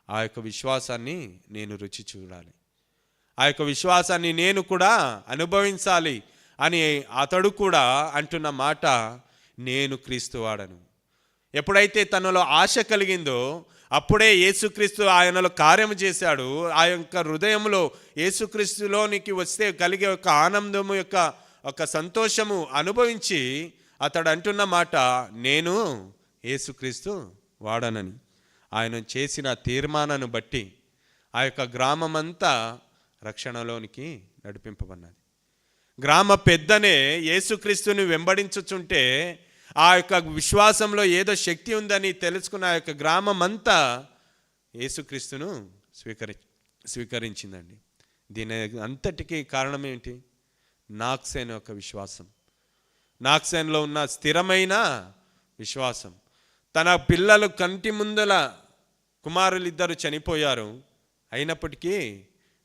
S1: ఆ యొక్క విశ్వాసాన్ని నేను రుచి చూడాలి, ఆ యొక్క విశ్వాసాన్ని నేను కూడా అనుభవించాలి అని అతడు కూడా అంటున్న మాట, నేను క్రీస్తు వాడను. ఎప్పుడైతే తనలో ఆశ కలిగిందో అప్పుడే యేసుక్రీస్తు ఆయనలో కార్యము చేశాడు. ఆ యొక్క హృదయంలో యేసుక్రీస్తులోనికి వస్తే కలిగే ఒక ఆనందము యొక్క ఒక సంతోషము అనుభవించి అతడు అంటున్న మాట, నేను యేసుక్రీస్తు వాడనని. ఆయన చేసిన తీర్మానాన్ని బట్టి ఆ యొక్క గ్రామమంతా రక్షణలోనికి నడిపింపబడినది. గ్రామ పెద్దనే యేసుక్రీస్తుని వెంబడించుచుంటే ఆ యొక్క విశ్వాసంలో ఏదో శక్తి ఉందని తెలుసుకున్న ఆ యొక్క గ్రామం అంతా యేసుక్రీస్తును స్వీకరించిందండి. దీని అంతటికీ కారణం ఏంటి? నాక్సేన్ యొక్క విశ్వాసం, నాక్సేన్లో ఉన్న స్థిరమైన విశ్వాసం. తన పిల్లలు కంటి ముందల కుమారులిద్దరు చనిపోయారు, అయినప్పటికీ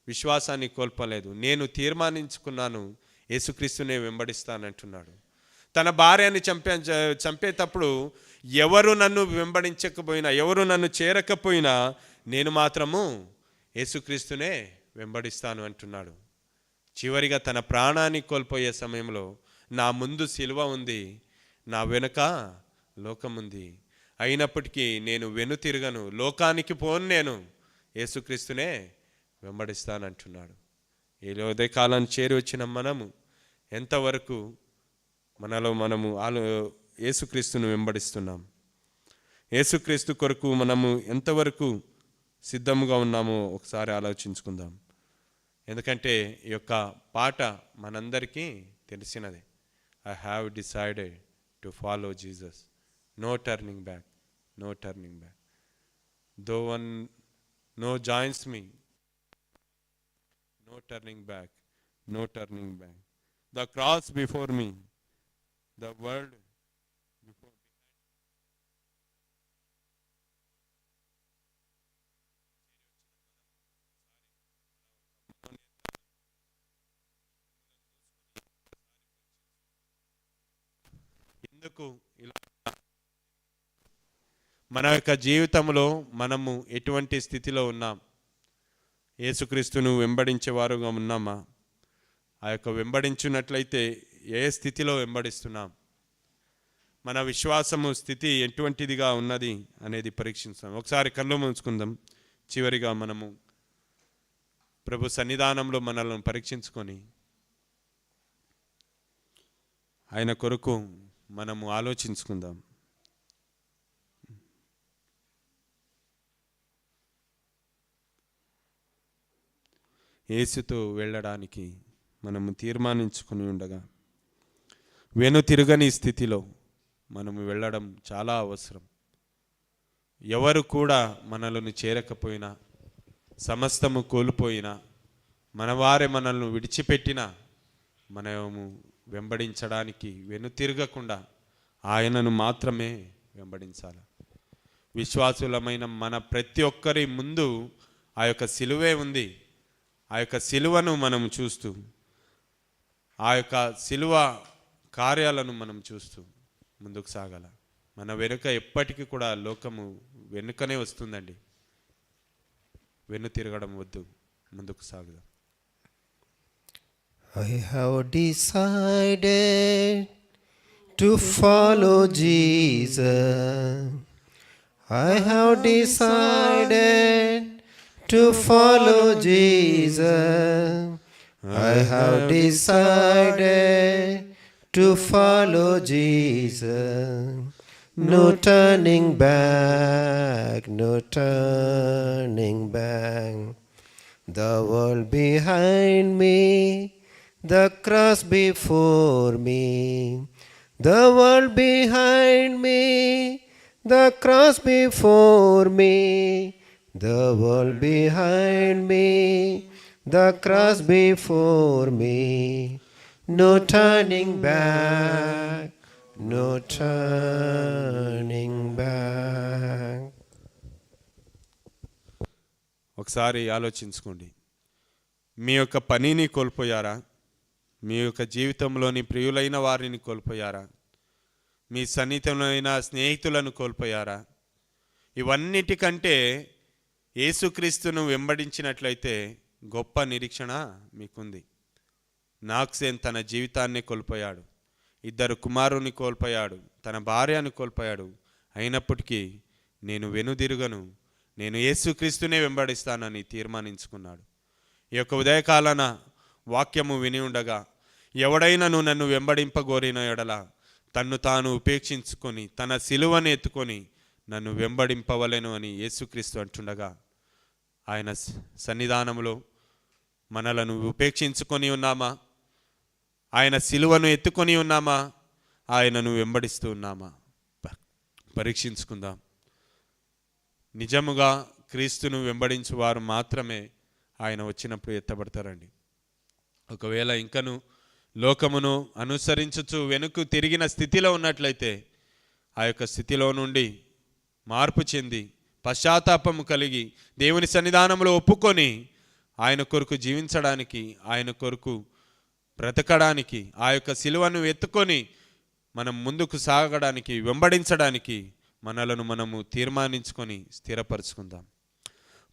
S1: విశ్వాసాన్ని కోల్పోలేదు. నేను తీర్మానించుకున్నాను, యేసుక్రీస్తునే వెంబడిస్తానంటున్నాడు. తన భార్యని చంపేటప్పుడు ఎవరు నన్ను వెంబడించకపోయినా, ఎవరు నన్ను చేరకపోయినా నేను మాత్రము యేసుక్రీస్తునే వెంబడిస్తాను అంటున్నాడు. చివరిగా తన ప్రాణాన్ని కోల్పోయే సమయంలో నా ముందు సిలువ ఉంది, నా వెనుక లోకం ఉంది, అయినప్పటికీ నేను వెనుతిరగను, లోకానికి పోను, నేను యేసుక్రీస్తునే వెంబడిస్తానంటున్నాడు. ఈ ఉదయకాలాన్ని చేరి వచ్చిన మనము ఎంతవరకు మనము యేసుక్రీస్తును వెంబడిస్తున్నాం? యేసుక్రీస్తు కొరకు మనము ఎంతవరకు సిద్ధముగా ఉన్నామో ఒకసారి ఆలోచించుకుందాం. ఎందుకంటే ఈ యొక్క పాట మనందరికీ తెలిసినదే. I have decided to follow Jesus, no turning back, no turning back. Though one no joins me, no turning back, no turning back. The cross before me, the world before me. ఎందుకు ఇలా మన యొక్క జీవితంలో మనము ఎటువంటి స్థితిలో ఉన్నాం? యేసుక్రీస్తును వెంబడించేవారుగా ఉన్నామా? ఆ యొక్క వెంబడించినట్లయితే ఏ స్థితిలో వెంబడిస్తున్నాం? మన విశ్వాసము స్థితి ఎటువంటిదిగా ఉన్నది అనేది పరీక్షిస్తాం. ఒకసారి కళ్ళు మూసుకుందాం. చివరిగా మనము ప్రభు సన్నిధానంలో మనల్ని పరీక్షించుకొని ఆయన కొరకు మనము ఆలోచించుకుందాం. యేసుతో వెళ్ళడానికి మనము తీర్మానించుకుని ఉండగా వెనుతిరగని స్థితిలో మనము వెళ్ళడం చాలా అవసరం. ఎవరు కూడా మనలను చేరకపోయినా, సమస్తము కోల్పోయినా, మనవారే మనల్ని విడిచిపెట్టినా మనము వెంబడించడానికి వెనుతిరగకుండా ఆయనను మాత్రమే వెంబడించాలి. విశ్వాసులమైన మన ప్రతి ఒక్కరి ముందు ఆ యొక్క సిలువే ఉంది. ఆ యొక్క సిలువను మనం చూస్తూ, ఆ యొక్క సిలువ కార్యాలను మనం చూస్తూ ముందుకు సాగాల. మన వెనుక ఎప్పటికీ కూడా లోకము వెనుకనే వస్తుందండి. వెను తిరగడం వద్దు, ముందుకు సాగుదాం.
S2: I have decided to follow Jesus. I have decided to follow Jesus. I have decided to follow Jesus. No turning back, no turning back. The world behind me, the cross before me. The world behind me, the cross before me. The world behind me, the cross before me. No turning back, no turning back.
S1: ఒకసారి ఆలోచించుకోండి. మీ యొక్క పనిని కోల్పోయారా? మీ యొక్క జీవితంలోని ప్రియులైన వారిని కోల్పోయారా? మీ సన్నిహితమైన స్నేహితులను కోల్పోయారా? ఇవన్నిటికంటే యేసుక్రీస్తును వెంబడించినట్లయితే గొప్ప నిరీక్షణ మీకుంది. నాక్సేన్ తన జీవితాన్ని కోల్పోయాడు, 2 కుమారుని కోల్పోయాడు, తన భార్యను కోల్పోయాడు. అయినప్పటికీ నేను వెనుదిరుగను, నేను యేసుక్రీస్తునే వెంబడిస్తానని తీర్మానించుకున్నాడు. ఈ యొక్క ఉదయకాలన వాక్యము విని ఉండగా, ఎవడైనాను నన్ను వెంబడింపగోరిన ఎడల తన్ను తాను ఉపేక్షించుకొని తన సిలువను ఎత్తుకొని నన్ను వెంబడింపవలెను అని యేసుక్రీస్తు అంటుండగా, ఆయన సన్నిధానంలో మనలను ఉపేక్షించుకొని ఉన్నామా? ఆయన సిలువను ఎత్తుకొని ఉన్నామా? ఆయనను వెంబడిస్తూ ఉన్నామా? పరీక్షించుకుందాం. నిజముగా క్రీస్తును వెంబడించు వారు మాత్రమే ఆయన వచ్చినప్పుడు ఎత్తబడతారండి. ఒకవేళ ఇంకను లోకమును అనుసరించుచు వెనుక తిరిగిన స్థితిలో ఉన్నట్లయితే ఆ యొక్క స్థితిలో నుండి మార్పు చెంది పశ్చాత్తాపము కలిగి దేవుని సన్నిధానంలో ఒప్పుకొని ఆయన కొరకు జీవించడానికి, ఆయన కొరకు బ్రతకడానికి, ఆ యొక్క సిలువను ఎత్తుకొని మనం ముందుకు సాగడానికి, వెంబడించడానికి మనలను మనము తీర్మానించుకొని స్థిరపరచుకుందాం.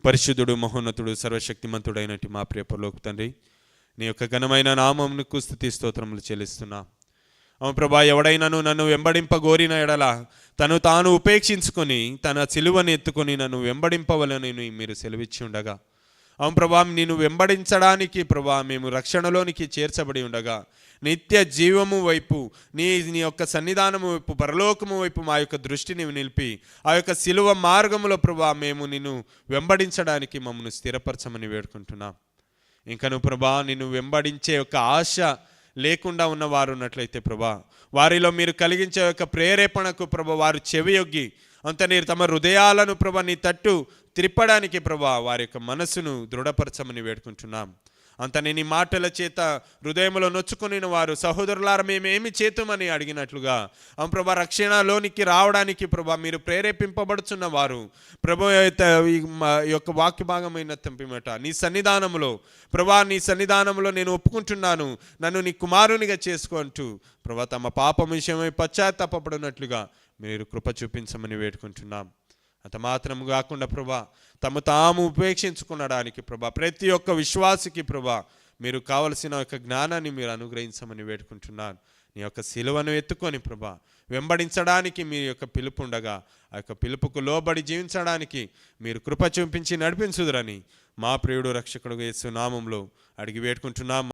S1: పరిశుద్ధుడు, మహోన్నతుడు, సర్వశక్తిమంతుడైనటి మా ప్రియ పరలోక తండ్రి, నీ యొక్క ఘనమైన నామమునకు స్తుతి స్తోత్రములు చెల్లిస్తున్నా. అవును ప్రభా, ఎవడైనాను నన్ను వెంబడింపగోరిన ఎడల తను తాను ఉపేక్షించుకొని తన సిలువను ఎత్తుకొని నన్ను వెంబడింపవలని మీరు సెలవిచ్చి ఉండగా, అవును ప్రభా, నిన్ను వెంబడించడానికి ప్రభా మేము రక్షణలోనికి చేర్చబడి ఉండగా నిత్య జీవము వైపు నీ యొక్క సన్నిధానము వైపు, పరలోకము వైపు మా యొక్క దృష్టిని నిలిపి ఆ యొక్క సిలువ మార్గములో ప్రభా మేము నిన్ను వెంబడించడానికి మమ్మల్ని స్థిరపరచమని వేడుకుంటున్నాం. ఇంకను ప్రభా, నిన్ను వెంబడించే యొక్క ఆశ లేకుండా ఉన్నవారు ఉన్నట్లయితే ప్రభా, వారిలో మీరు కలిగించే యొక్క ప్రేరేపణకు ప్రభా వారు చెవియొగ్గి అంత నీరు తమ హృదయాలను ప్రభా నీ తట్టు త్రిప్పడానికి ప్రభా వారి యొక్క మనసును దృఢపరచమని వేడుకుంటున్నాం. అంత నేను మాటల చేత హృదయంలో నొచ్చుకుని వారు సహోదరులారా మేమేమి చేతుమని అడిగినట్లుగా ప్రభా రక్షణలోనికి రావడానికి ప్రభా మీరు ప్రేరేపింపబడుచున్న వారు ప్రభు యొక్క వాక్య భాగమైన తంపిమట నీ సన్నిధానంలో ప్రభా, నీ సన్నిధానంలో నేను ఒప్పుకుంటున్నాను, నన్ను నీ కుమారునిగా చేసుకుంటూ ప్రభా తమ పాపం విషయమై పశ్చాత్తాపపడినట్లుగా మీరు కృప చూపించమని వేడుకుంటున్నాం. అంత మాత్రం కాకుండా ప్రభా తమ తాము ఉపేక్షించుకునడానికి ప్రభా ప్రతి ఒక్క విశ్వాసికి ప్రభా మీరు కావలసిన యొక్క జ్ఞానాన్ని మీరు అనుగ్రహించమని వేడుకుంటున్నాను. నీ యొక్క సిలువను ఎత్తుకొని ప్రభా వెంబడించడానికి మీ యొక్క పిలుపు ఉండగా ఆ యొక్క పిలుపుకు లోబడి జీవించడానికి మీరు కృప చూపించి నడిపించుదురని మా ప్రియుడు రక్షకుడు యేసు నామములో అడిగి వేడుకుంటున్నాం.